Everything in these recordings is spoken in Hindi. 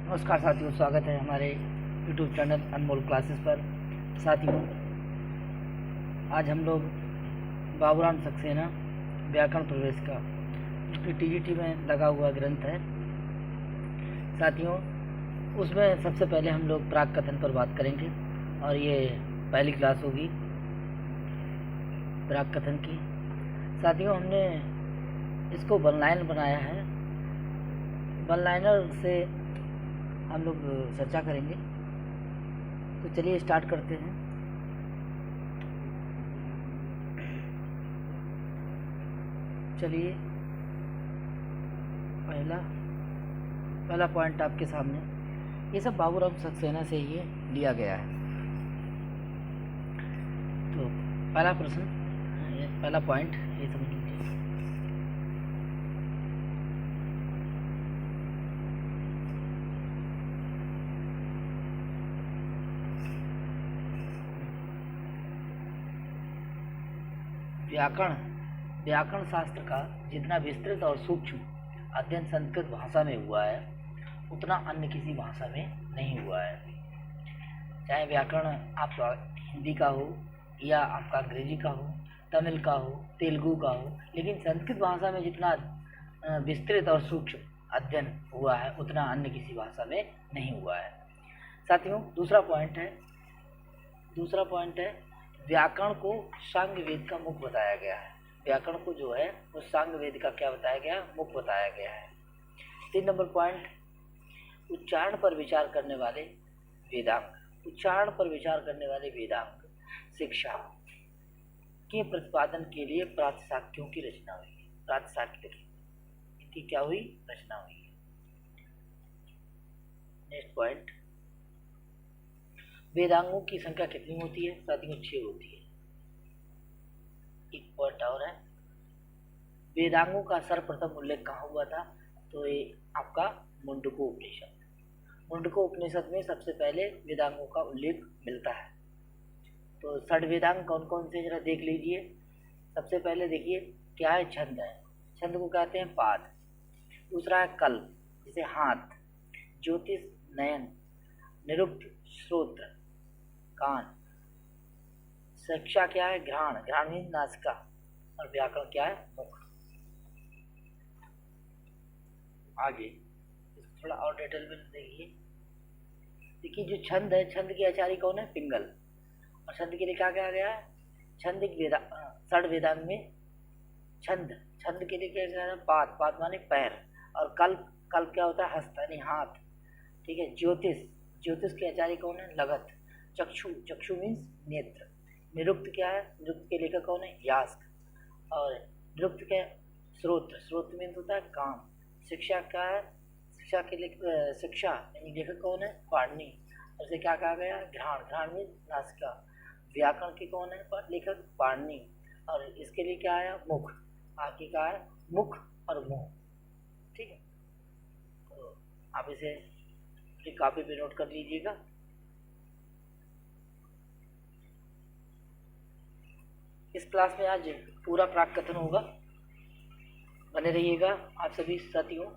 नमस्कार साथियों, स्वागत है हमारे YouTube चैनल अनमोल क्लासेस पर। साथियों, आज हम लोग बाबूराम सक्सेना व्याकरण प्रवेश का, जो कि TGT में लगा हुआ ग्रंथ है। साथियों, उसमें सबसे पहले हम लोग प्राक कथन पर बात करेंगे और ये पहली क्लास होगी प्राक कथन की। साथियों, हमने इसको वन लाइन बनाया है। वन लाइनर से हम लोग चर्चा करेंगे, तो चलिए स्टार्ट करते हैं। चलिए, पहला पॉइंट आपके सामने, ये सब बाबूराम सक्सेना से ही लिया गया है। तो पहला प्रश्न, पहला पॉइंट ये समझ लीजिए। व्याकरण शास्त्र का जितना विस्तृत और सूक्ष्म अध्ययन संस्कृत भाषा में हुआ है, उतना अन्य किसी भाषा में नहीं हुआ है। चाहे व्याकरण आपका हिंदी का हो या आपका अंग्रेजी का हो, तमिल का हो, तेलुगु का हो, लेकिन संस्कृत भाषा में जितना विस्तृत और सूक्ष्म अध्ययन हुआ है, उतना अन्य किसी भाषा में नहीं हुआ है। साथियों, दूसरा पॉइंट है व्याकरण को सांग वेद का मुख बताया गया है। व्याकरण को जो है वो सांग वेद का क्या बताया गया, मुख बताया गया है। 3 नंबर पॉइंट, उच्चारण पर विचार करने वाले वेदांग शिक्षा के प्रतिपादन के लिए प्रातिशाख्यों की रचना हुई है। प्रातिशाख्य इनकी क्या हुई, रचना हुई है। नेक्स्ट पॉइंट, वेदांगों की संख्या कितनी होती है? साथियों, 6 होती है। एक पॉइंट और है, वेदांगों का सर्वप्रथम उल्लेख कहाँ हुआ था? तो ये आपका मुंडको उपनिषद में सबसे पहले वेदांगों का उल्लेख मिलता है। तो षड वेदांग कौन कौन से, जरा देख लीजिए। सबसे पहले देखिए क्या है, छंद है। छंद को कहते हैं पाद। दूसरा है कल्प, जैसे हाथ, ज्योतिष नयन, निरुक्त श्रोत्र कान, शिक्षा क्या है, घ्राण मीन नासिका, और व्याकरण क्या है, मुख। आगे इसको थोड़ा और डिटेल में देखिए जो छंद है, छंद की आचार्य कौन है, पिंगल। और छंद के लिए क्या कहा गया है, छंद षड वेदांग में छंद के लिए क्या कहा है, पाद माने पैर, और कल्प क्या होता है, हस्त यानी हाथ। ठीक है। ज्योतिष के आचार्य कौन है, लगत। चक्षु मीन्स नेत्र। निरुक्त क्या है, निरुक्त के लेखक कौन है, यास्क। और निरुक्त के स्रोत मीन्स होता है काम। शिक्षा क्या है, शिक्षा यानी लेखक कौन है, पाणिनि। और इसे क्या कहा गया, घ्राण मीन्स नासिका। व्याकरण के कौन है, लेखक पाणिनि। और इसके लिए क्या आया, मुख। आगे का है मुख और मुंह। ठीक है, तो आप इसे कॉपी पे नोट कर लीजिएगा। इस क्लास में आज पूरा प्राक कथन होगा, बने रहिएगा आप सभी साथियों।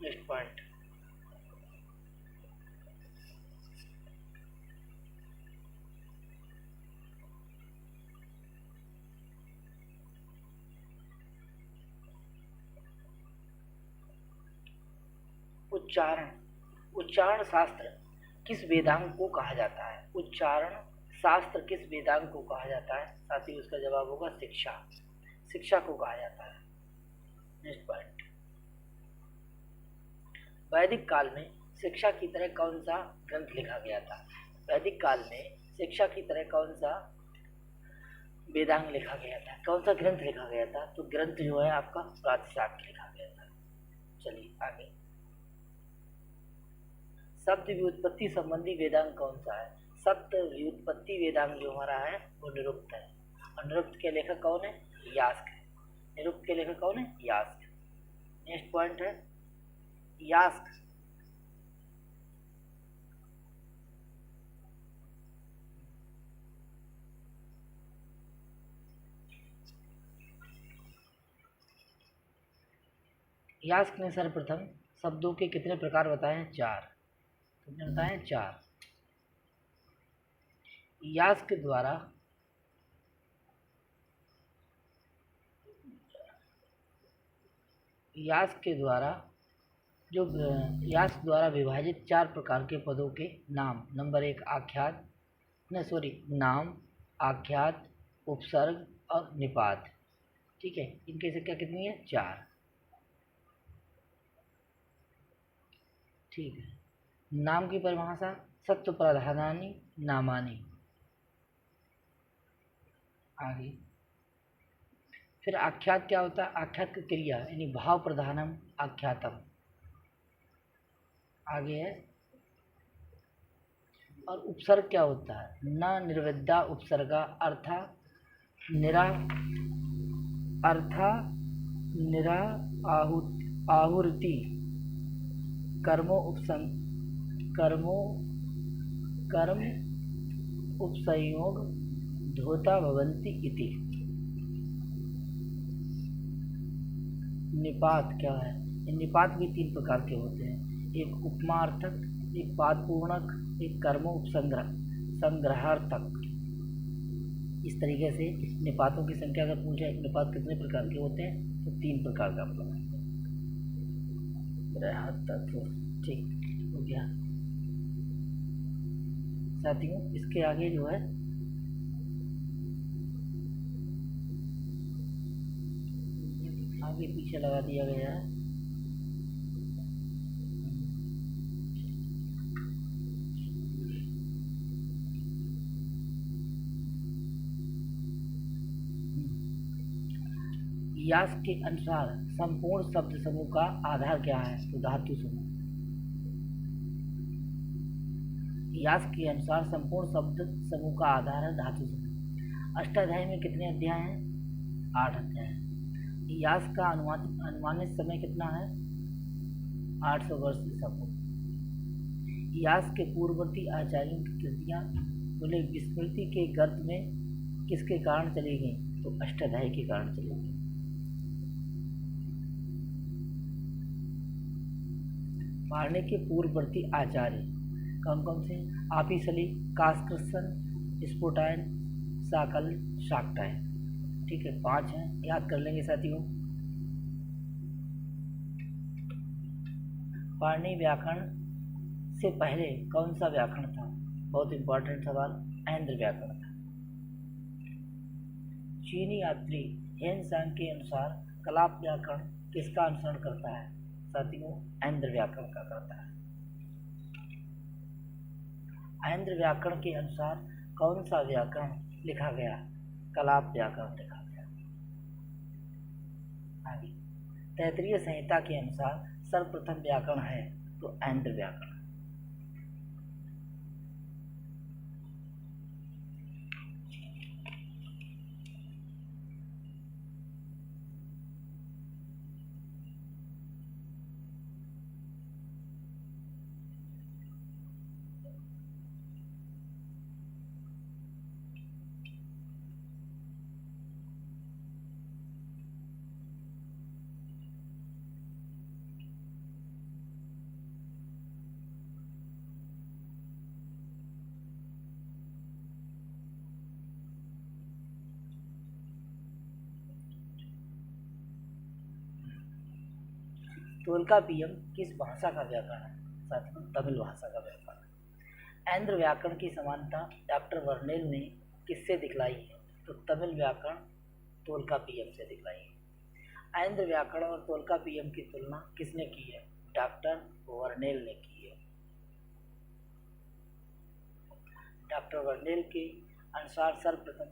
नेक्स्ट पॉइंट, उच्चारण शास्त्र किस वेदांग को कहा जाता है? उच्चारण शास्त्र किस वेदांग को कहा जाता है? साथ ही उसका जवाब होगा शिक्षा को कहा जाता है। नेक्स्ट पॉइंट, वैदिक काल में शिक्षा की तरह कौन सा ग्रंथ लिखा गया था? वैदिक काल में शिक्षा की तरह कौन सा वेदांग लिखा गया था? कौन सा ग्रंथ लिखा गया था? तो ग्रंथ जो है आपका प्रातिशाख्य लिखा गया था। चलिए आगे, शब्द व्युत्पत्ति संबंधी वेदांग कौन सा है? शब्द व्युत्पत्ति वेदांग जो हमारा है वो निरुक्त है, और निरुक्त के लेखक कौन है? यास्क है। निरुक्त के लेखक कौन है? यास्क। नेक्स्ट पॉइंट है यास्क। यास्क ने सर्वप्रथम शब्दों के कितने प्रकार बताए हैं? 4। कितने बताए हैं? 4। यास्क द्वारा यास्क द्वारा विभाजित 4 प्रकार के पदों के नाम। नंबर 1 आख्यात, नाम, आख्यात, उपसर्ग और निपात। ठीक है, इनकी संख्या कितनी है? 4। ठीक है। नाम की परिभाषा सत्व प्रधानानि नामानि। आगे फिर आख्यात क्या होता है? आख्यात की क्रिया यानी भाव प्रधानम आख्यातम। आगे है, और उपसर्ग क्या होता है? न निर्विद्या उपसर्गा निरा आहुति कर्म उपसंयोग धोता भवन्ति इति। निपात क्या है? निपात भी 3 प्रकार के होते हैं, एक उपमार्थक, एक पादपूर्णक, एक कर्म संग्रहार्थक। इस तरीके से निपातों की संख्या अगर पूछे निपात कितने प्रकार के होते हैं तो 3 प्रकार का तत्व। ठीक हो गया साथियों। इसके आगे जो है आगे पीछे लगा दिया गया है। यास्क के अनुसार संपूर्ण शब्द समूह का आधार क्या है? तो धातु समूह। यास्क के अनुसार संपूर्ण शब्द समूह का आधार है धातु समूह। अष्टाध्यायी में कितने अध्याय हैं? 8 अध्याय हैं। यास्क का अनुमानित समय कितना है? 800 वर्ष ईसा पूर्व। यास्क के पूर्ववर्ती आचार्यों की कृतियां बोले विस्मृति के गर्त में किसके कारण चली गई? तो अष्टाध्यायी के कारण चली गई। पाणिनि के पूर्ववर्ती आचार्य कौन कौन से? आपिसली, कास्कसन, स्फोटायन, साकल, शाक्टायन। ठीक है, 5 हैं, याद कर लेंगे साथियों। पाणिनि व्याकरण से पहले कौन सा व्याकरण था? बहुत इंपॉर्टेंट सवाल, ऐन्द्र व्याकरण था। चीनी यात्री हेन सांग के अनुसार कलाप व्याकरण किसका अनुसरण करता है? साथियों, ऐन्द्र व्याकरण का करता है। ऐन्द्र व्याकरण के अनुसार कौन सा व्याकरण लिखा गया? कलाप व्याकरण लिखा गया। आगे तैत्तिरीय संहिता के अनुसार सर्वप्रथम व्याकरण है तो ऐन्द्र व्याकरण। तोल्काप्पियम किस भाषा का व्याकरण है? साथियों, तमिल भाषा का व्याकरण है। ऐन्द्र व्याकरण की समानता डॉक्टर वर्नेल ने किससे दिखलाई है? तो तमिल व्याकरण तोल्काप्पियम से दिखलाई है। ऐन्द्र व्याकरण और तोल्काप्पियम की तुलना किसने की है? डॉक्टर वर्नेल ने की है। डॉक्टर वर्नेल के अनुसार सर्वप्रथम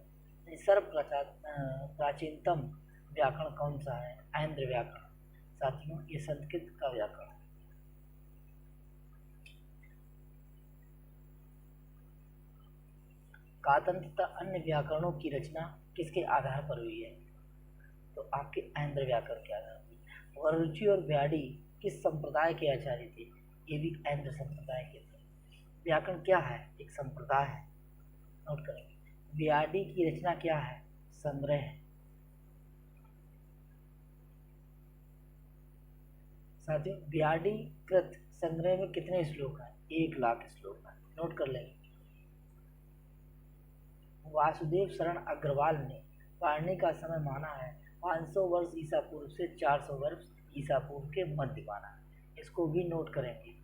प्राचीनतम व्याकरण कौन सा है? ऐन्द्र व्याकरण। साथियों, ये संस्कृत का व्याकरण। कातंत्र तथा अन्य व्याकरणों की रचना किसके आधार पर हुई है? तो आपके ऐन्द्र व्याकरण के आधार पर। वररुचि और ब्याडी किस संप्रदाय के आचार्य थे? ये भी ऐन्द्र संप्रदाय के थे। व्याकरण क्या है? एक संप्रदाय है, नोट करें। ब्याडी की रचना क्या है? संग्रह है। साथियों, ब्याडी कृत संग्रह में कितने श्लोक हैं? 1,00,000 श्लोक हैं, नोट कर लेंगे। वासुदेव शरण अग्रवाल ने पाणिनि का समय माना है 500 वर्ष ईसा पूर्व से 400 वर्ष ईसा पूर्व के मध्य माना है। इसको भी नोट करेंगे।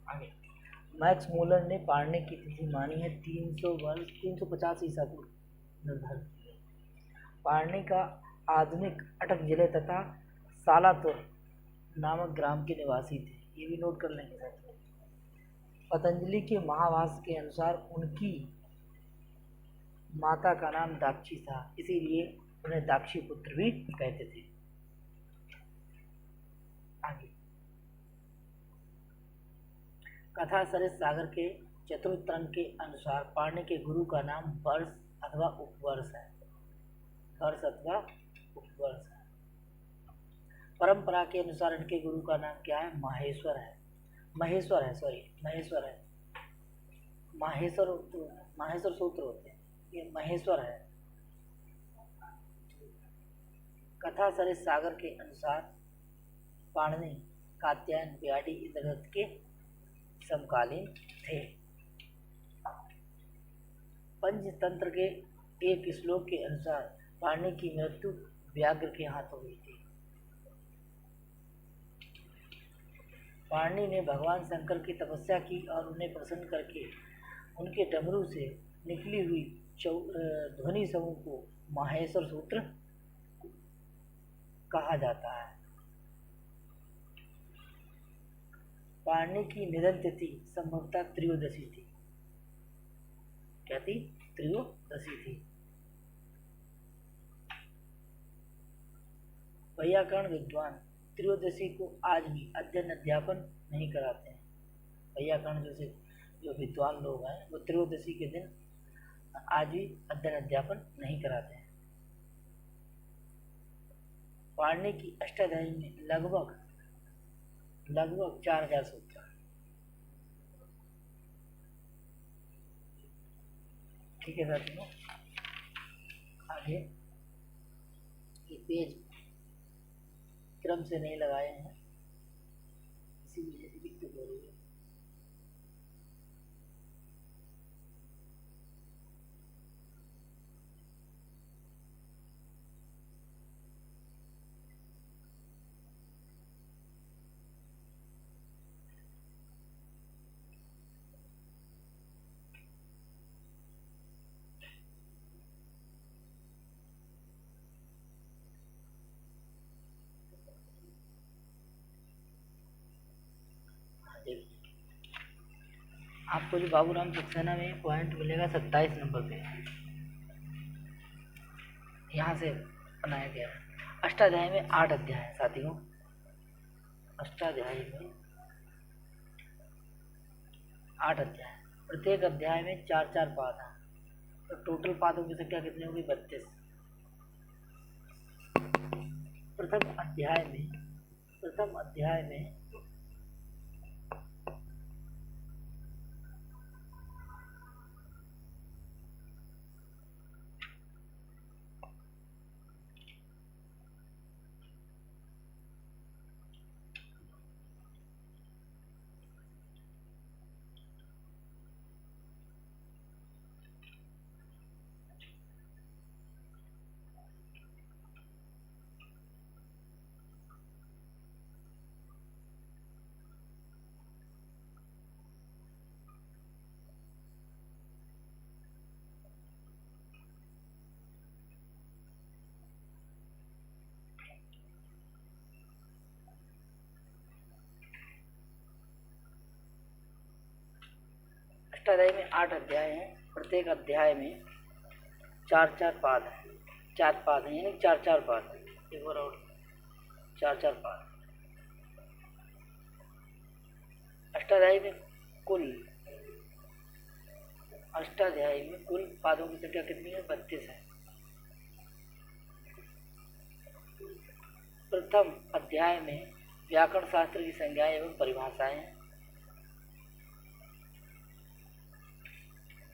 आगे, मैक्स मूलर ने पाणिनि की तिथि मानी है 300 वर्ष 350 ईसा पूर्व निर्धारित की है। पाणिनि का आधुनिक अटक जिले तथा सालातुर नामक ग्राम के निवासी थे। ये भी नोट कर लेंगे साथियों। पतंजलि के महाभाष्य के अनुसार उनकी माता का नाम दाक्षी था, इसीलिए उन्हें दाक्षी पुत्र भी कहते थे। आगे, कथा सरित सागर के चतुर्तरंग के अनुसार पाणिनि के गुरु का नाम वर्ष अथवा उपवर्ष है। वर्ष अथवा उपवर्ष है। परंपरा के अनुसार इनके गुरु का नाम क्या है? माहेश्वर है। महेश्वर है, सॉरी, महेश्वर है। माहेश्वर सूत्र होते हैं, ये महेश्वर है। कथा सरित सागर के अनुसार पाणिनि कात्यायन ब्याडी इंद्रदत्त के समकालीन थे। पंचतंत्र के एक श्लोक के अनुसार पाणिनि की मृत्यु व्याघ्र के हाथों हुई थी। पाणिनि ने भगवान शंकर की तपस्या की और उन्हें प्रसन्न करके उनके डमरू से निकली हुई ध्वनि समूह को माहेश्वर सूत्र कहा जाता है। पाणिनि की निधन तिथि संभवतः त्रयोदशी थी। क्या थी? त्रयोदशी थी। वैयाकरण विद्वान त्रयोदशी को आज भी अध्ययन अध्यापन नहीं कराते हैं। वैयाकरण जैसे जो विद्वान लोग हैं वो त्रयोदशी के दिन आज भी अध्ययन अध्यापन नहीं कराते हैं। पाणिनि की अष्टाध्यायी में लगभग 4000 सूत्र। ठीक है साथियों, आगे ये पेज क्रम से नहीं लगाए हैं, इसी वजह से दिक्कत हो रही है। आपको जो बाबूराम सक्सेना में पॉइंट मिलेगा 27 नंबर पे, यहाँ से बनाया गया है। अष्टाध्यायी में 8 अध्याय है साथियों। अष्टाध्यायी में 8 अध्याय, प्रत्येक अध्याय में 4-4 पाद हैं, तो टोटल पादों की संख्या कितनी होगी? 32। प्रथम अध्याय में अष्टाध्यायी में 8 अध्याय हैं। प्रत्येक अध्याय में 4-4 पाद हैं। 4 पाद हैं यानी 4-4 पाद। एक बार और 4-4 पाद। अष्टाध्यायी में कुल पादों की संख्या कितनी है? 32 है। प्रथम अध्याय में व्याकरण शास्त्र की संज्ञाएं एवं परिभाषाएं हैं।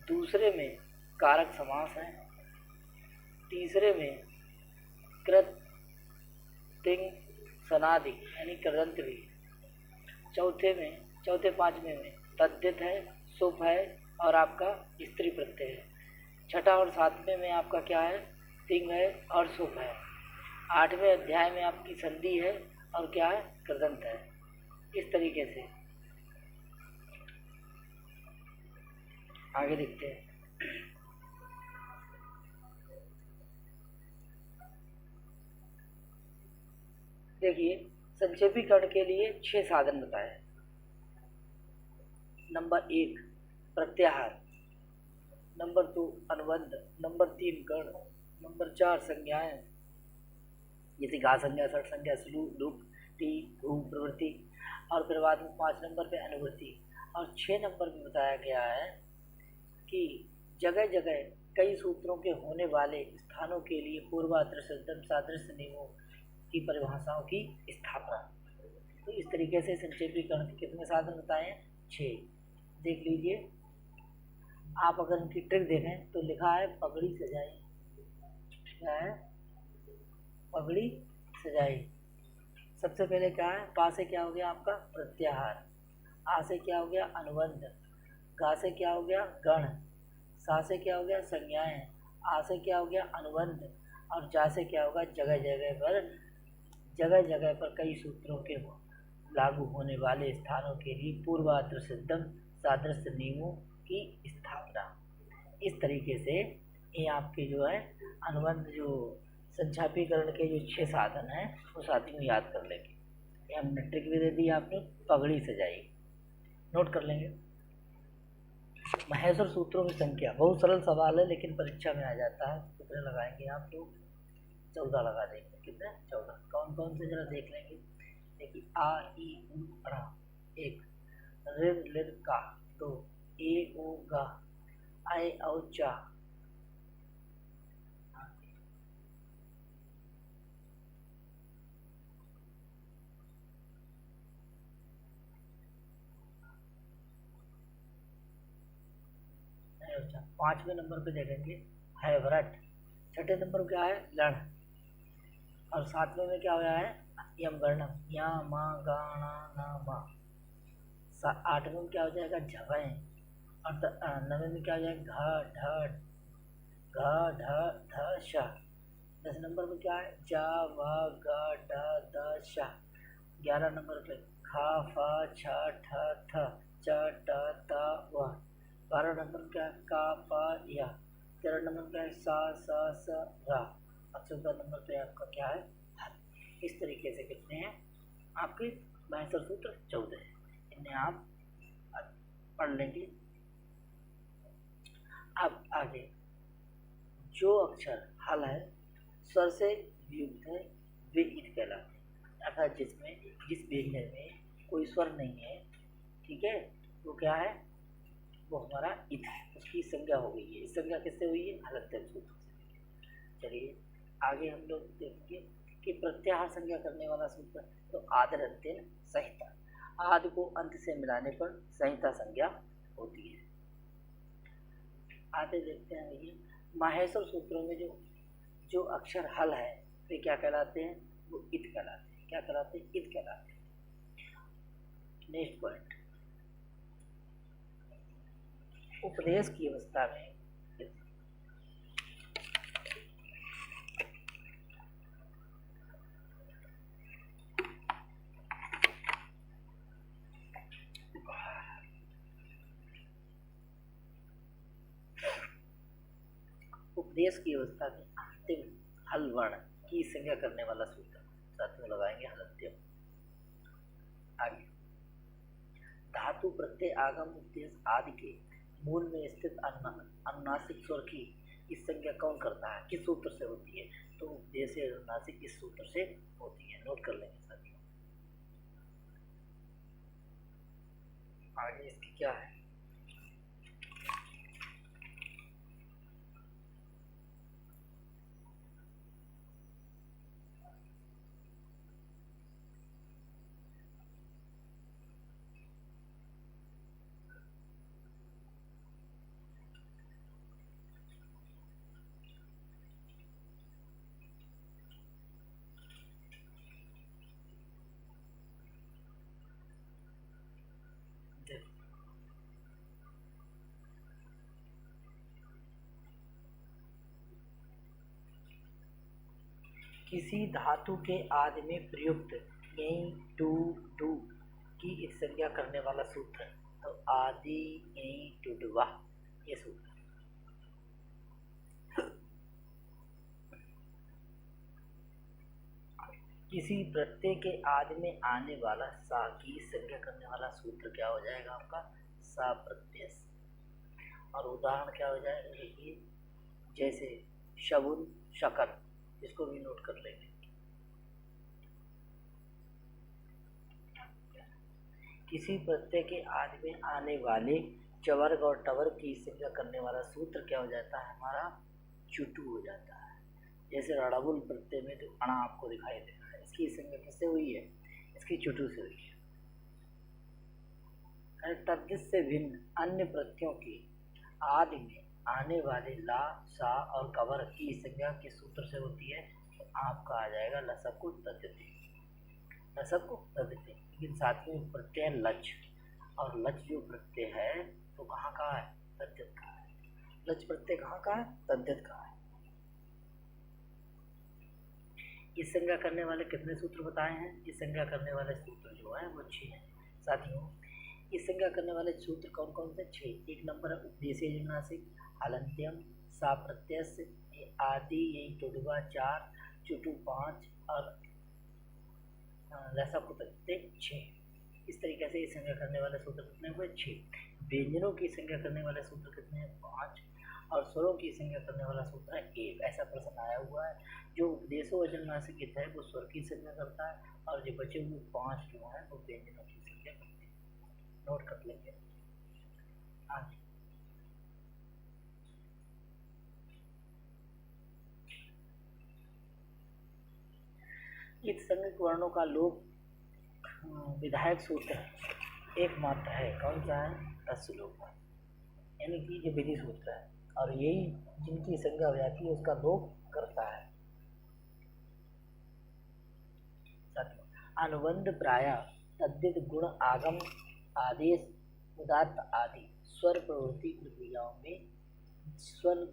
दूसरे में कारक समास है। तीसरे में कृत, तिंग, सनादि यानी कृदंत भी। चौथे पांचवें में तद्धित है, सुप है और आपका स्त्री प्रत्यय है। छठा और सातवें में आपका क्या है? तिंग है और सुप है। 8वें अध्याय में आपकी संधि है और क्या है? कृदंत है। इस तरीके से आगे देखते हैं। देखिए, संक्षेपीकरण के लिए 6 साधन बताए। नंबर 1 प्रत्याहार, नंबर 2 अनुबंध, नंबर 3 गण, नंबर 4 संज्ञाएं जैसे गा संज्ञा, सट संज्ञा, स्लू, लुक, टी, भू, प्रवृत्ति, और फिर बाद में 5 नंबर पे अनुवृत्ति, और 6 नंबर पे बताया गया है कि जगह जगह कई सूत्रों के होने वाले स्थानों के लिए पूर्वादृश्य सादृश्य नियमों की परिभाषाओं की स्थापना। तो इस तरीके से संक्षेपीकरण के कितने साधन बताए हैं? 6। देख लीजिए, आप अगर इनकी ट्रिक देखें तो लिखा है पगड़ी सजाई। क्या है? पगड़ी सजाई। सबसे पहले क्या है? पा से क्या हो गया आपका? प्रत्याहार। आ से क्या हो गया? अनुबंध। गा से क्या हो गया? गण। सा से क्या हो गया? संज्ञाएं। आ से क्या हो गया? अनुबंध। और जा से क्या होगा? जगह जगह पर कई सूत्रों के लागू होने वाले स्थानों के लिए पूर्वादृश्य सादृश्य नियमों की स्थापना। इस तरीके से ये आपके जो है अनुबंध, जो संक्षेपीकरण के जो 6 साधन हैं वो साथियों याद कर लेंगे। ये हमने ट्रिक भी दे दी आपने, पगड़ी सजाई, नोट कर लेंगे। महेश्वर सूत्रों की संख्या बहुत सरल सवाल है, लेकिन परीक्षा में आ जाता है। कितने लगाएंगे आप लोग? 14 लगा देंगे। कितने? 14। कौन कौन से जरा देख लेंगे। देखिए, आ ई उ रा 1, रिर लिर का 2, ए ओ गा, आए औ चा, अच्छा। 5वें नंबर पे देखेंगे है व्रत। 6ठे नंबर क्या है? लड़। और 7वें में क्या हो गया है? यम वर्णम, या मा गा ना ना मा। 8वें में क्या हो जाएगा? झवें। और 9वें में क्या हो जाएगा? घ ढ ध श। 10 नंबर पे क्या है? जा वा ग ड द श। 11 नंबर पे खा फा छ ठ थ च ट त व। 12 नंबर क्या है? का पा या। 13 नंबर क्या है? सा स स रा। और 14 नंबर पे आपका क्या है? हल। इस तरीके से कितने हैं आपके? महेश्वर सूत्र 14 है। इन्हें आप पढ़ लेंगे। अब आगे, जो अक्षर हल है, स्वर से युक्त है, वे इत कहलाते हैं। अर्थात जिस व्यंजन में कोई स्वर नहीं है, ठीक है, वो क्या है? वो हमारा इत है, उसकी संज्ञा हो गई है। इस संज्ञा किससे हुई है? हलंत्यन सूत्र से। चलिए आगे हम लोग देखेंगे कि प्रत्याहार संज्ञा करने वाला सूत्र, तो आदरंत्यन संहिता। आदि को अंत से मिलाने पर संहिता संज्ञा होती है। आगे देखते हैं। ये महेश्वर सूत्रों में जो अक्षर हल है वे क्या कहलाते हैं? वो इत कहलाते हैं। क्या कहलाते हैं? इत कहलाते हैं। नेक्स्ट पॉइंट, उपदेश की अवस्था में अंतिम हल वर्ण की संज्ञा करने वाला सूत्र साथ में लगाएंगे हलंत्यम। आगे, धातु प्रत्यय आगम उपदेश आदि के मूल में स्थित अनुनासिक स्वर की इस संज्ञा कौन करता है, किस सूत्र से होती है? तो उपदेशीय अनुनासिक इस सूत्र से होती है। नोट कर लेंगे साथियों। आगे इसकी क्या है? किसी धातु के आदि में प्रयुक्त यही टू डू की इस संज्ञा करने वाला सूत्र, तो आदि यही टू डुआ, ये सूत्र। किसी प्रत्यय के आदि में आने वाला सा की संज्ञा करने वाला सूत्र क्या हो जाएगा आपका? सा प्रत्यय। और उदाहरण क्या हो जाएगा? देखिए, जैसे शगुन, शकन, इसको भी नोट कर लेंगे। किसी प्रत्यय के आदि में आने वाले चवर्ग और टवर्ग की संज्ञा करने वाला सूत्र क्या हो जाता है हमारा? चुटू हो जाता है। जैसे रड़ाबुल प्रत्यय में तो अणा आपको दिखाई देगा, इसकी संज्ञा किससे हुई है? इसकी चुटू से हुई है। तद्धित से भिन्न अन्य प्रत्ययों की आदि में आने वाले ला, सा और कवर की संज्ञा किस सूत्र से होती है? तो आपका आ जाएगा लसकु तद्धिति। लसकु तद्धिति। लेकिन साथ में प्रत्यय लच, और लच जो प्रत्यय है तो कहाँ का है? तद्धित का है। लच प्रत्यय कहाँ का है? तद्धित का है। इस संज्ञा करने वाले कितने सूत्र बताए हैं? इस संज्ञा करने वाले सूत्र जो है वो 6 हैं साथियों। इस संज्ञा करने वाले सूत्र कौन कौन से? 6। एक नंबर है उपदेशीय अनुनासिक, हलंत्यम, सा प्रत्यय, आदि यही टुडुआ 4, चुटू 5 और लसकु तद्धिति 6। इस तरीके से इस संज्ञा करने वाले सूत्र कितने हुए? 6। व्यंजनों की संज्ञा करने वाले सूत्र कितने हैं? 5। और स्वरों की संज्ञा करने वाला सूत्र है 1। ऐसा प्रश्न आया हुआ है। जो उपदेशोवचननासिक है वो स्वर की संज्ञा करता है, और जो बचे हुए 5 जो हैं वो व्यंजनों की संज्ञा करते हैं। नोट कर लेंगे आगे। इस संज्ञक वर्णों का लोप विधायक सूत्र एकमात्र है। कौन सा है? रसलोप, यानी कि ये विधि सूत्र है, और यही जिनकी संज्ञा हो जाती है उसका लोप करता है। अनुबंध प्राय तद्धित गुण आगम आदेश उदात्त आदि स्वर प्रवृत्ति प्रक्रियाओं में स्वर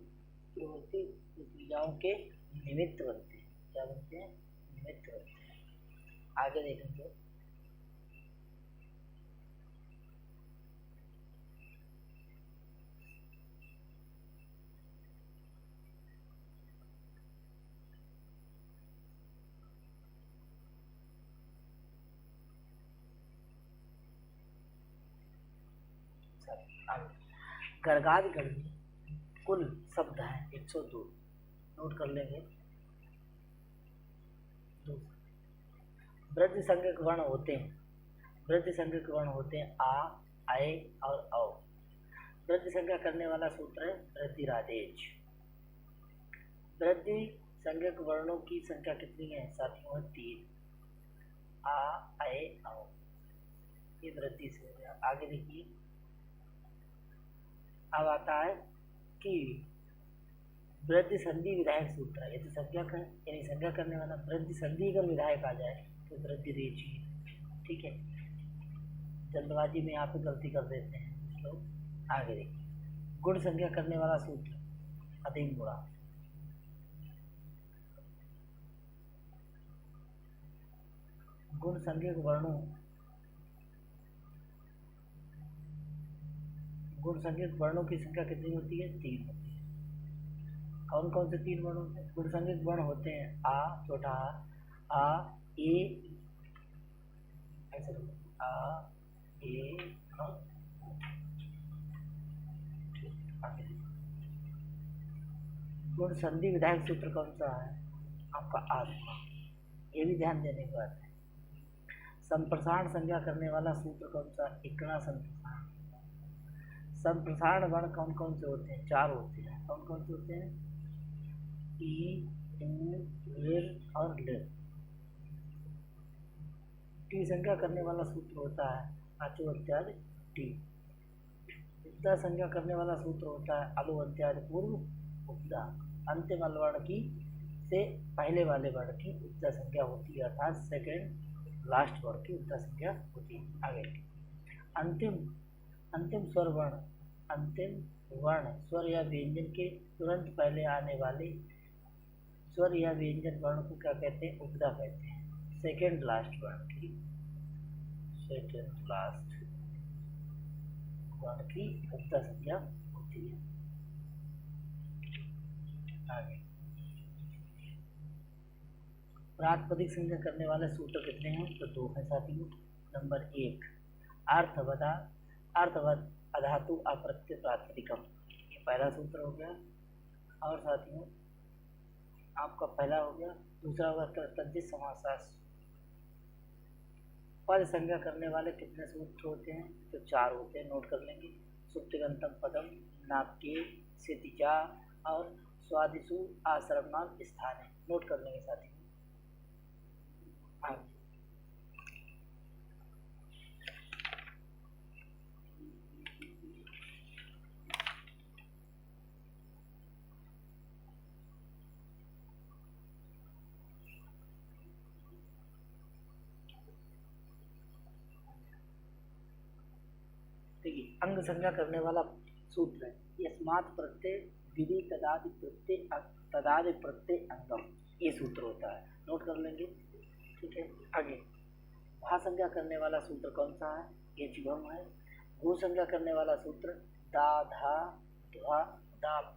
प्रवृत्ति प्रक्रियाओं के निमित्त बनते हैं। क्या बनते हैं? निमित्त बनते हैं। आगे देखेंगे। गर्गादि गण में कुल शब्द है 102। नोट कर लेंगे। वृद्धि संज्ञक वर्ण होते हैं, वृद्धि संज्ञक वर्ण होते हैं आ, आए और औ। वृद्धि संज्ञा करने वाला सूत्र है वृद्धिरादेश। वृद्धि संज्ञक वर्णों की संख्या कितनी है साथियों? 3। आ, आए, औ, ये वृद्धि से हो गया। आगे देखिए, अब आता है कि वृद्धि संधि विधायक सूत्र है। ये तो संज्ञा कर, यानी संज्ञा करने वाला वृद्धि संधि अगर विधायक आ जाए तो वृद्धि रेची। ठीक है, जल्दबाजी में यहाँ पे गलती कर देते हैं लोग। आगे देखिए, गुण संज्ञा करने वाला सूत्र अधिक गुणा। गुण संज्ञक वर्णों, गुण संज्ञक वर्णों की संख्या कितनी होती है? 3 होती है। कौन कौन से 3 वर्ण होते हैं? गुण संज्ञक वर्ण होते हैं आ, छोटा आ, ए, ऐसे आ, ए, आगे गुण संधि विधायक सूत्र कौन सा है आपका आत्मा, ये भी ध्यान देने की बात है। संप्रसारण संज्ञा करने वाला सूत्र कौन सा, इकड़ा संप्रसारण। संप्रसारण वर्ण कौन कौन से होते हैं, 4 होते हैं। कौन कौन से होते हैं, ई, लिर और लिर। टी संज्ञा करने वाला सूत्र होता है आचो इत्यादि टी। उपदा संज्ञा करने वाला सूत्र होता है अलो इत्यादि पूर्व उपदा। अंतिम अलवर्ण की से पहले वाले वर्ण की उपदा संज्ञा होती है, अर्थात सेकेंड लास्ट वर्ड की उपदा संज्ञा होती है। आगे अंतिम स्वर वर्ण, अंतिम वर्ण स्वर या व्यंजन के तुरंत पहले आने वाले स्वर या व्यंजन वर्ण को क्या कहते हैं, उपदा कहते हैं। सेकेंड लास्ट वर्ण की, सेकेंड लास्ट वर्ण की उपदा संज्ञा होती है। आगे प्रातिपदिक संज्ञा करने वाले सूत्र कितने हैं, तो 2 हैं साथियों। नंबर 1 अर्थवद अधातु अप्रत्यय प्रातिपदिकम, ये पहला सूत्र हो गया। और साथियों आपका पहला हो गया। दूसरा होगा तद्धित समासास। पद संज्ञा करने वाले कितने सूत्र होते हैं, तो 4 होते हैं, नोट कर लेंगे। सुप्तिगंतम पदम, नाप्के, सितिजा और स्वादिशु आश्रमनाम स्थान है, नोट कर लेंगे साथियों। आगे देखिए, अंग संज्ञा करने वाला सूत्र है यस्मात् प्रत्यय विधि तदादि प्रत्यय अंगम, ये सूत्र होता है, नोट कर लेंगे। ठीक है। आगे भा संज्ञा करने वाला सूत्र कौन सा है, ये चिभम है। भू संज्ञा करने वाला सूत्र दा धा ध्वा दाप,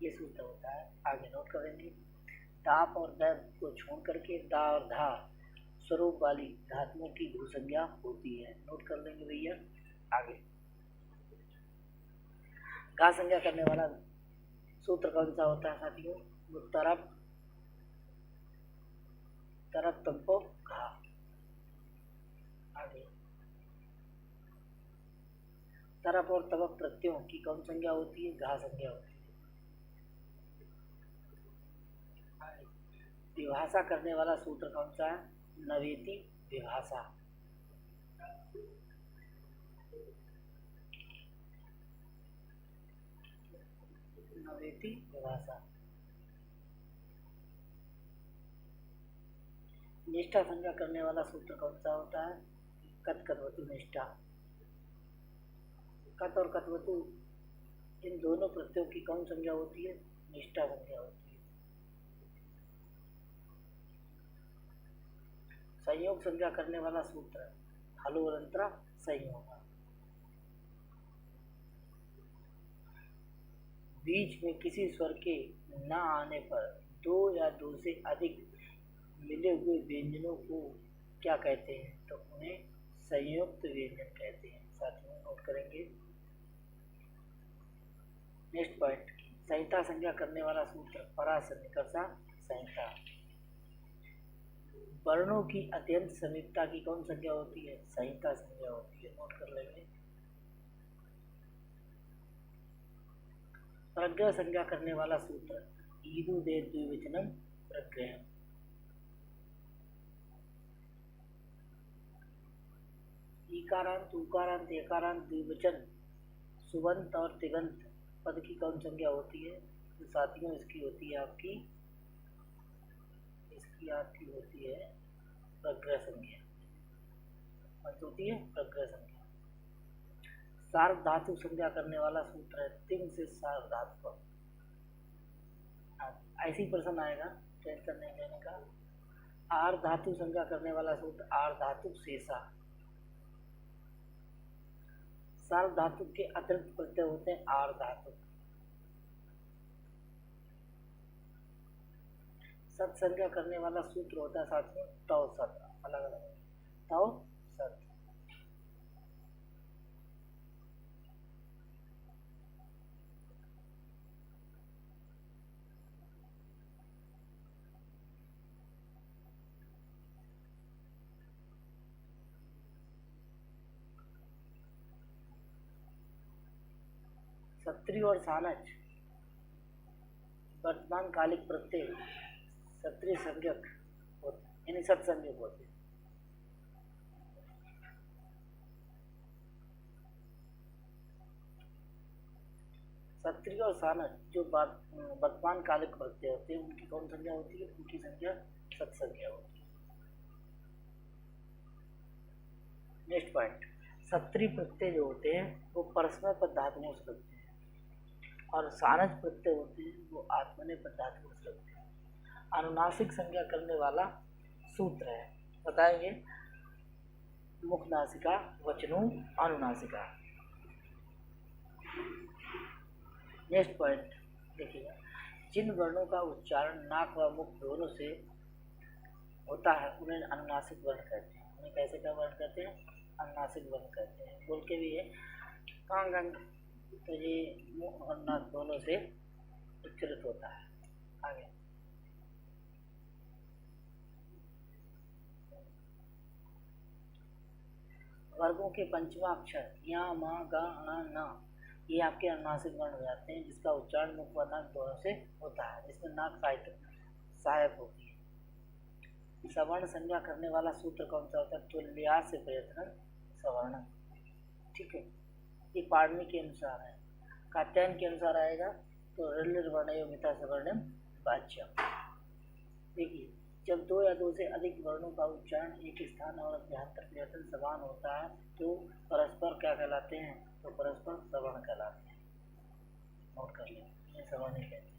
ये सूत्र होता है, आगे नोट करेंगे। दाप और दैव को छोड़ करके दा और धा स्वरूप वाली धातुओं की भू संज्ञा होती है, नोट कर लेंगे भैया। आगे गा संज्ञा करने वाला सूत्र कौन सा होता है साथियों, वो तरप तंपो घा। आगे तरप और तबक प्रत्ययों की कौन संज्ञा होती है, घा संज्ञा होती है। विभाषा करने वाला सूत्र कौन सा है, नवेति विभाषा। नवेति विभाषा। निष्ठा संज्ञा करने वाला सूत्र कौन सा होता है, कत कतवतु निष्ठा। कत और कतवतु इन दोनों प्रत्ययों की कौन संज्ञा होती है, निष्ठा संज्ञा होती है। संयोग संज्ञा करने वाला सूत्र हलो अनंतरा संयोग। बीच में किसी स्वर के न आने पर 2 या 2 से अधिक मिले हुए व्यंजनों को क्या कहते हैं, तो उन्हें संयुक्त व्यंजन कहते हैं। साथियों नोट करेंगे। नेक्स्ट पॉइंट, संहिता संज्ञा करने वाला सूत्र परासन्निकर्षा संहिता। वर्णों की अत्यंत समीपता की कौन संज्ञा होती है, संहिता संज्ञा होती है, नोट कर लेंगे। प्रग्रह संज्ञा करने वाला सूत्र ईदु दे द्विवचनम प्रग्रह। ईकारांत उकारांत एकारांत द्विवचन सुबंत और तिगंत पद की कौन संज्ञा होती है, तो साथियों इसकी होती है आपकी प्रग्रह संज्ञा। कौन होती है, प्रग्रह संज्ञा। सार्व धातु संज्ञा करने वाला सूत्र है तिंग से सार्व धातु। ऐसी प्रश्न आएगा, टेंशन नहीं लेने का। आर धातु संज्ञा करने वाला सूत्र आर धातु शेषा। सार्व धातु के अतिरिक्त प्रत्यय होते हैं आर धातु। सत संज्ञा करने वाला सूत्र होता है साथियों तव सत, अलग अलग तव सत। सत्री और सानच वर्तमान कालिक प्रत्यय सत्री संज्ञक होते, यानी सत्संज्ञक होते। सत्री और सानच जो वर्तमान कालिक प्रत्यय होते हैं उनकी कौन संज्ञा होती है? उनकी संज्ञा सत्संज्ञा होती है। नेक्स्ट पॉइंट, सत्री प्रत्यय जो होते हैं वो परस्मै पद धातुओं से लगते हैं और सानच प्रत्यय होते हैं वो आत्मनेपद पद धातुओं से लगते हैं। अनुनासिक संज्ञा करने वाला सूत्र है, बताएंगे। मुख नासिका वचनों अनुनासिका। नेक्स्ट पॉइंट देखिएगा, जिन वर्णों का उच्चारण नाक व मुख दोनों से होता है उन्हें अनुनासिक वर्ण कहते हैं। उन्हें कैसे क्या वर्ण कहते हैं? अनुनासिक वर्ण कहते हैं। बोल के भी है कांग अंग, तो ये मुख और नाक दोनों से उच्चरित होता है। आगे वर्गों के पंचमा अक्षर या मा गा णा ना ये आपके अनुनासिक वर्ण हो जाते हैं, जिसका उच्चारण मुख व नाक दोनों से होता है, जिसमें नाक सहायक होती है। सवर्ण संज्ञा करने वाला सूत्र कौन सा होता है? तुल्यास से प्रयत्न सवर्ण। ठीक है, ये पाणिनि के अनुसार है। कात्यायन के अनुसार आएगा तो ऋलिर्वर्णयोमिता सवर्णम वाच्यम। देखिए, जब दो या दो से अधिक वर्णों का उच्चारण एक स्थान और अभ्यंतर प्रयत्न समान होता है तो परस्पर क्या कहलाते हैं? तो परस्पर सवर्ण कहलाते हैं। नोट कर लें, ये सवर्ण ही कहते हैं।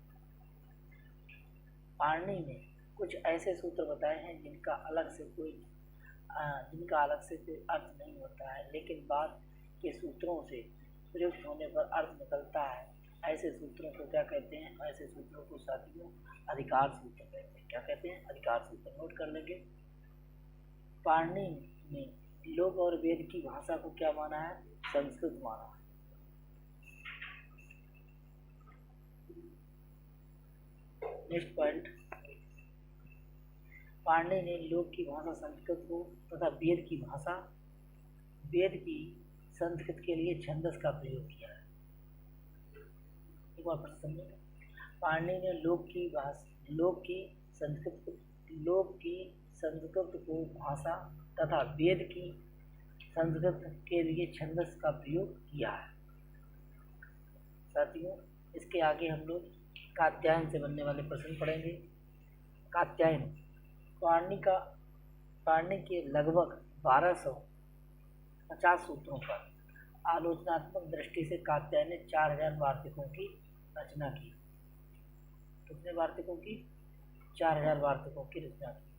पाणिनि ने कुछ ऐसे सूत्र बताए हैं जिनका अलग से कोई अर्थ नहीं होता है, लेकिन बाद के सूत्रों से प्रयुक्त होने पर अर्थ निकलता है। ऐसे सूत्रों को क्या कहते हैं? ऐसे सूत्रों को साथियों अधिकार सूत्र कहते हैं। क्या कहते हैं? अधिकार सूत्र। नोट कर लेंगे। पाणिनि ने लोक और वेद की भाषा को क्या माना है? संस्कृत माना है। नेक्स्ट पॉइंट, पाणिनि ने लोक की भाषा संस्कृत को तथा वेद की संस्कृत के लिए छंदस का प्रयोग किया है। एक बार फिर समझेंगे। पाणिनि ने लोक की संस्कृत को भाषा तथा वेद की संस्कृत के लिए छंदस का प्रयोग किया है। साथियों, इसके आगे हम लोग कात्यायन से बनने वाले प्रश्न पढ़ेंगे। कात्यायन पाणिनि के लगभग 1250 सूत्रों पर आलोचनात्मक दृष्टि से कात्यायन ने 4000 वार्तिकों की रचना की। कितने वार्तिकों की? 4000 वार्तिकों की रचना की।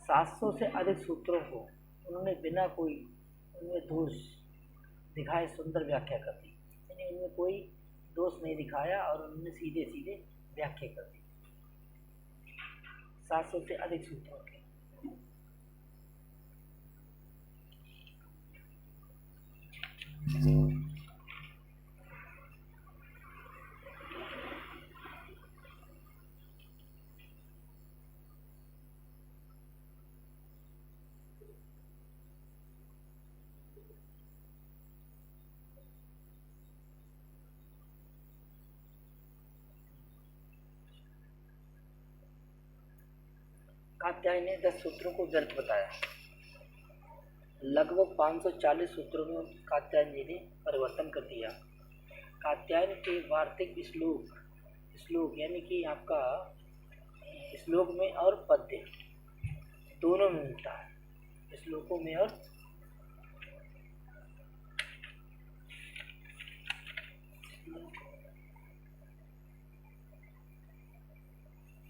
700 से अधिक सूत्रों को उन्होंने बिना कोई उनमें दोष दिखाए सुंदर व्याख्या कर दी। यानी उनमें कोई दोष नहीं दिखाया और उन्होंने सीधे सीधे व्याख्या कर दी। 700 से अधिक सूत्रों के। कात्यायन ने 10 सूत्रों को व्यर्थ बताया। लगभग 540 सूत्रों में कात्यायन जी ने परिवर्तन कर दिया। कात्यायन के वार्तिक श्लोक यानी कि आपका श्लोक में और पद्य दोनों में मिलता है। श्लोकों में और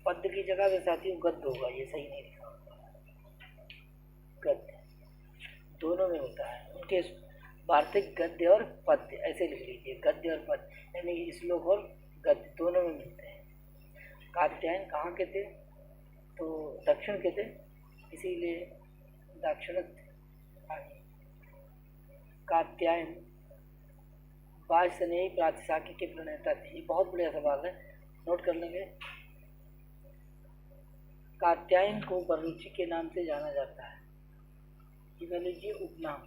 पद्य की जगह पे साथियों गद्य होगा, ये सही नहीं लिखा होगा। गद्य दोनों में होता है। उनके वार्तिक गद्य और पद्य ऐसे लिख लीजिए, गद्य और पद्य, यानी श्लोक और गद्य दोनों में मिलते हैं। कात्यायन कहाँ के थे? तो दक्षिण के थे, इसीलिए दाक्षिणात्य। कात्यायन वाजसनेयी प्रातिशाख्य के प्रणेता थे। ये बहुत बढ़िया सवाल है, नोट कर लेंगे। कात्यायन को वररुचि के नाम से जाना जाता है। ये कह लीजिए उपनाम।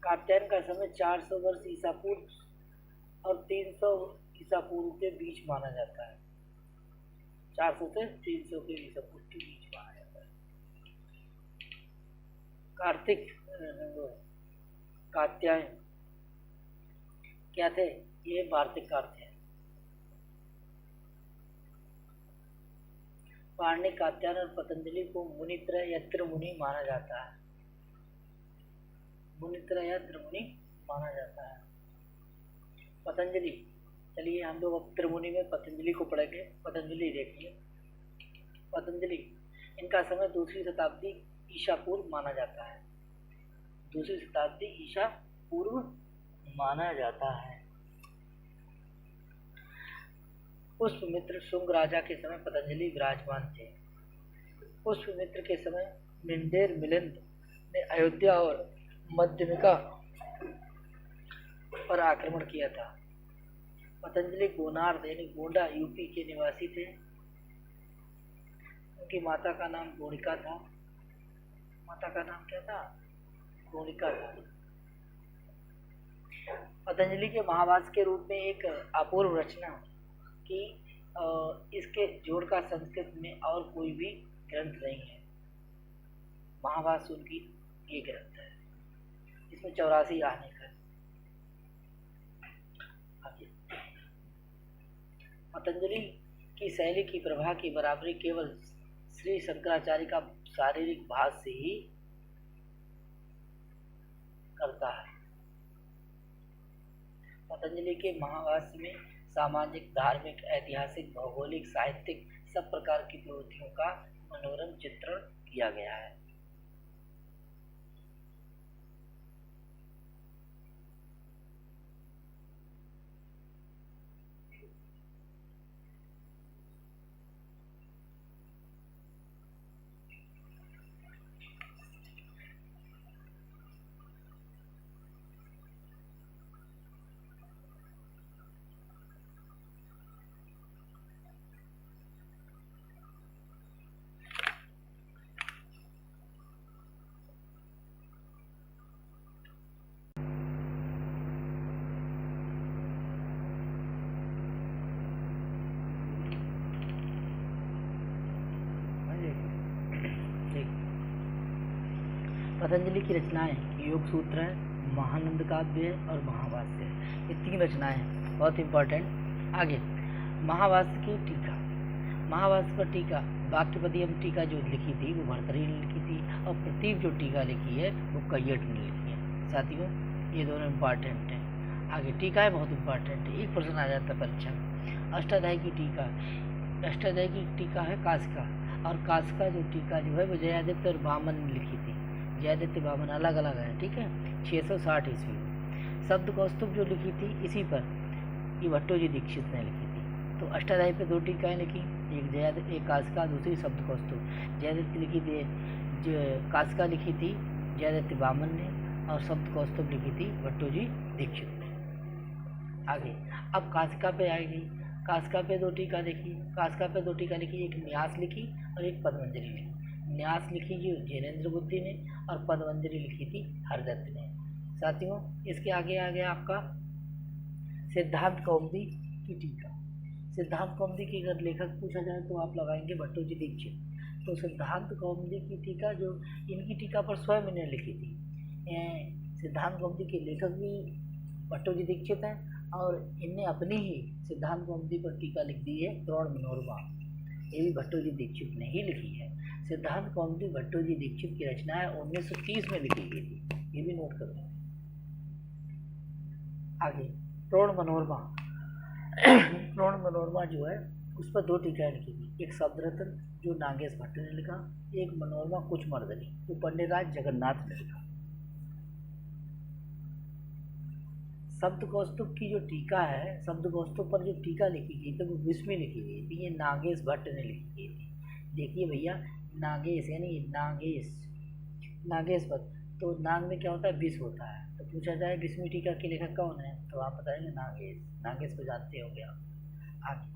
कात्यायन का समय 400 वर्ष ईसा पूर्व और 300 ईसा पूर्व के बीच माना जाता है। 400 से 300 के ईसा पूर्व के बीच माना जाता है। कार्तिक कात्यायन क्या थे? ये वार्तिक कार थे। पाणिनि, कात्यायन और पतंजलि को मुनित्रय या त्रिमुनि माना जाता है। मुनित्रय या त्रिमुनि माना जाता है। पतंजलि, चलिए हम लोग अब त्रिमुनि में पतंजलि को पढ़ेंगे। पतंजलि देखिए, पतंजलि इनका समय 2री शताब्दी ईसा पूर्व माना जाता है। 2री शताब्दी ईसा पूर्व माना जाता है। पुष्पमित्र शुंग राजा के समय पतंजलि विराजमान थे। पुष्पमित्र के समय मिंडेर मिलिंद ने अयोध्या और मध्यमिका पर आक्रमण किया था। पतंजलि गोनार्द यानी गोंडा यूपी के निवासी थे। उनकी माता का नाम गोणिका था। माता का नाम क्या था? गोणिका था। पतंजलि के महावास के रूप में एक अपूर्व रचना की इसके जोड़ का संस्कृत में और कोई भी ग्रंथ नहीं है। महावास उनकी ये ग्रंथ है। इसमें 84 आहनिक है। पतंजलि की शैली की प्रभा की बराबरी केवल श्री शंकराचार्य का शारीरिक भाष से ही करता है। पतंजलि के महावास में सामाजिक, धार्मिक, ऐतिहासिक, भौगोलिक, साहित्यिक सब प्रकार की प्रवृत्तियों का मनोरम चित्रण किया गया है। पतंजलि की रचनाएं योग सूत्र है, महानंद काव्य और महावास्य। ये 3 रचनाएं बहुत इंपॉर्टेंट। आगे महावास्य की टीका। महावास्य पर टीका वाक्यपदियम टीका जो लिखी थी वो भर्तृहरि ने लिखी थी, और प्रतीप जो टीका लिखी है वो कैयट ने लिखी है। साथियों ये दोनों इम्पॉर्टेंट हैं। आगे टीका है बहुत इम्पॉर्टेंट है, एक प्रश्न आ जाता है परीक्षा में। अष्टाध्यायी की टीका, अष्टाध्यायी की टीका है कासिका, और कासिका जो टीका जो है वो जयादित्य और वामन ने लिखी थी। जयादित्य वामन अलग अलग है, ठीक है। 660 ईस्वी में। शब्द कौस्तुभ जो लिखी थी इसी पर ये भट्टोजी दीक्षित ने लिखी थी। तो अष्टाध्यायी पे 2 टीकाएँ लिखी, एक जयादित्य, एक कासिका, दूसरी शब्द कौस्तुभ। जयादित्य लिखी थी, जो कासिका लिखी थी जयादित्य वामन ने, और शब्द कौस्तुभ लिखी थी भट्टोजी दीक्षित ने। आगे अब कासिका पे आएगी। कासिका पे 2 टीका लिखी, कासिका पे 2 टीका लिखी, एक न्यास लिखी और एक पद्मंजलि लिखी। न्यास लिखी जो जैनेन्द्र बुद्धि ने, और पद्मंजलि लिखी थी हरदत्त ने। साथियों इसके आगे आ गया आपका सिद्धांत कौमुदी की टीका। सिद्धांत कौमुदी की अगर लेखक पूछा जाए तो आप लगाएंगे भट्टोजी दीक्षित। तो सिद्धांत कौमुदी की टीका जो इनकी टीका पर स्वयं इन्हें लिखी थी। सिद्धांत कौमुदी के लेखक भी भट्टोजी दीक्षित हैं, और इनने अपनी ही सिद्धांत कौमुदी पर टीका लिख दी है द्रोण मनोरमा। ये भी भट्टोजी दीक्षित ने ही लिखी है। सिद्धांत कौमुदी भट्टोजी दीक्षित की रचना है, 1930 में लिखी गई थी, ये भी नोट कर लें। आगे द्रोण मनोरमा। द्रोण मनोरमा जो है उस पर 2 टीकाएँ लिखी थी, एक शब्द रत्न जो नागेश भट्ट ने लिखा, एक मनोरमा कुछ मर्दनी जो पंडितराज जगन्नाथ ने लिखा। शब्द कौस्तुभ की जो टीका है, शब्द कौस्तुभ पर जो टीका लिखी गई थी वो विस्मी लिखी गई थी, ये नागेश भट्ट ने लिखी गई थी। देखिए भैया नागेश यानी नागेश भट्ट, तो नाग में क्या होता है? विष होता है। तो पूछा जाए विस्मी टीका के लेखक कौन है, तो आप बताएंगे नागेश। नागेश को जानते होंगे आप। आगे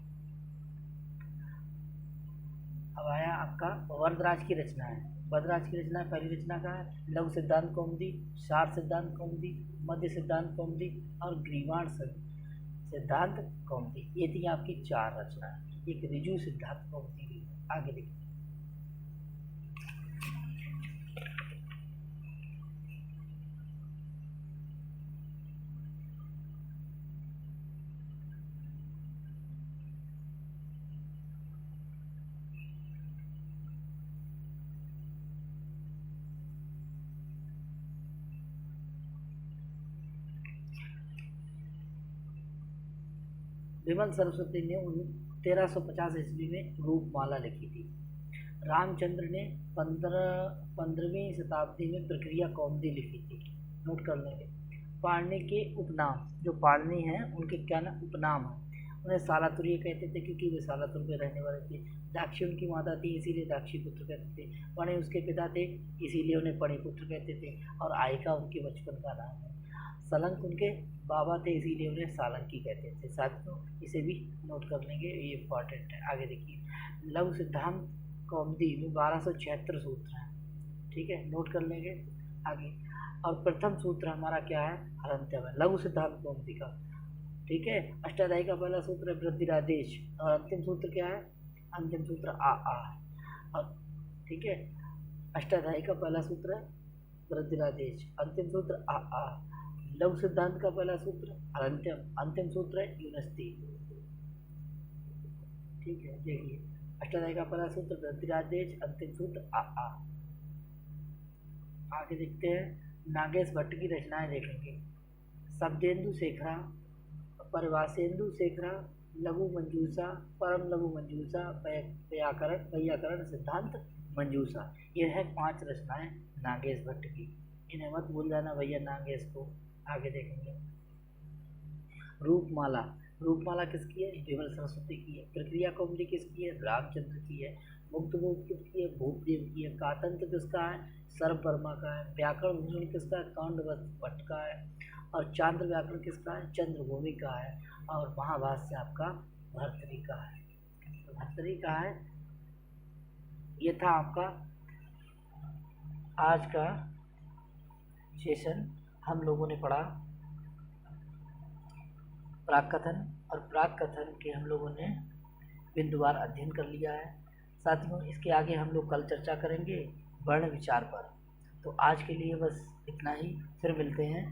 अब आया आपका वरदराज की रचना है। भद्राज की रचना, पहली रचना का है लघु सिद्धांत कौमुदी, सार सिद्धांत कौमुदी, मध्य सिद्धांत कौमुदी और ग्रीवाण सिद्धांत कौमुदी। ये थी आपकी 4 रचनाएं। एक ऋजु सिद्धांत कौमुदी भी है। आगे देखिए, विमल सरस्वती ने 1350 ईस्वी में रूपमाला लिखी थी। रामचंद्र ने 15वीं शताब्दी में प्रक्रिया कौमुदी लिखी थी। नोट कर लेंगे। पाणिनि के उपनाम, जो पाणिनि हैं उनके क्या नाम उपनाम है। उन्हें सालातुर्य कहते थे क्योंकि वे सालातुर में रहने वाले थे। दाक्षी उनकी माता थी इसीलिए दाक्षी पुत्र कहते थे। पणि उसके पिता थे इसीलिए उन्हें पणि पुत्र कहते थे। और आयिका उनके बचपन का नाम है। सलंक उनके बाबा थे इसीलिए उन्हें सालंकी कहते थे। साथियों इसे भी नोट कर लेंगे, ये इम्पॉर्टेंट है। आगे देखिए, लघु सिद्धांत कौमुदी में 1276 सूत्र हैं। ठीक है, नोट कर लेंगे आगे। और प्रथम सूत्र हमारा क्या है, हरंत्यम है लघु सिद्धांत कौमुदी का। ठीक है, अष्टाध्यायी का पहला सूत्र है वृद्धिरादेश और अंतिम सूत्र क्या है, अंतिम सूत्र आ है। और ठीक है, अष्टाध्यायी का पहला सूत्र है वृद्धिरादेश, अंतिम सूत्र आ। लघु सिद्धांत का पहला सूत्र हरंत्यम, अंतिम सूत्र है यूनस्ती। ठीक है, देखिए अष्टाध्यायी का पहला सूत्र वृद्धिरादेश, अंतिम सूत्र आ। आगे देखते हैं, नागेश भट्ट की रचनाएं देखेंगे। शब्देन्दु शेखरा, परिभाषेन्दु शेखरा, लघु मंजूषा, परम लघु मंजूषा, वैयाकरण सिद्धांत मंजूषा। ये है 5 रचनाएं नागेश भट्ट की। इन्हें मत भूल जाना भैया नागेश को। आगे देखेंगे, रूपमाला। रूपमाला किसकी है, विमल सरस्वती की है। प्रक्रिया कौमुदी किसकी है, रामचंद्र की है। मुक्तबोध किसकी है, भूपदेव की है। कातंत्र किसका है, सर्व वर्मा का है। व्याकरण भूषण किसका है, कांड भट्ट का है। और चांद्र व्याकरण किसका है, चंद्रभूमि का है। और महाभाष्य आपका भर्तृहरि का है। भर्तृहरि का है। ये था आपका आज का सेशन। हम लोगों ने पढ़ा प्राक कथन, और प्राक कथन के हम लोगों ने बिंदुवार अध्ययन कर लिया है। साथियों इसके आगे हम लोग कल चर्चा करेंगे वर्ण विचार पर। तो आज के लिए बस इतना ही, फिर मिलते हैं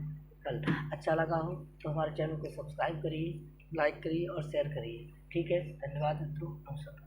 कल। अच्छा लगा हो तो हमारे चैनल को सब्सक्राइब करिए, लाइक करिए और शेयर करिए। ठीक है, धन्यवाद मित्रों, नमस्कार।